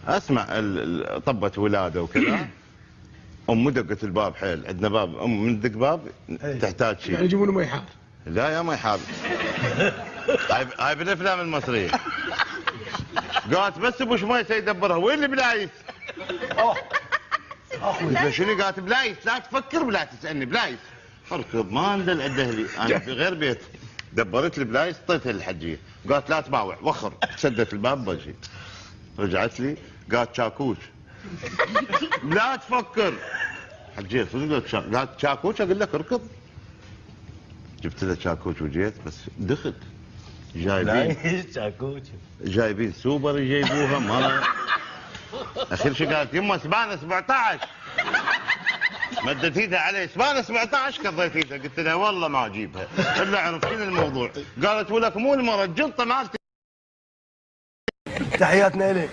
اسمع طبت ولاده وكذا. امه دقت الباب حيل، عندنا باب من تدق باب تحتاج شيء. يعني يجيبون مي حار. لا يا مي حار. هاي بالافلام المصريه. قالت بس ابو شميسه يدبرها، وين البلايس؟ قلت شنو؟ قالت بلايس، لا تفكر بلا تسالني بلايس. اركض ما اندل عند اهلي، انا في غير بيت. دبرت البلايس طيتها للحجيه، قالت لا تباوع وخر، سدت الباب بجي. رجعت لي قالت شاكوش. لا تفكر. حجيه صدق قالت شاكوش، اقول لك اركض. جبت له شاكوش وجيت، بس دخل جايبين شاكوش جايبين سوبر يجيبوها ما. اخير شو قالت يمه سبانه 17. مدت ايدها علي سبانه 17 كضيت ايدها، قلت لها والله ما اجيبها الا عرفتين الموضوع. قالت ولك مو المره الجلطه مالتي. تحياتنا الك.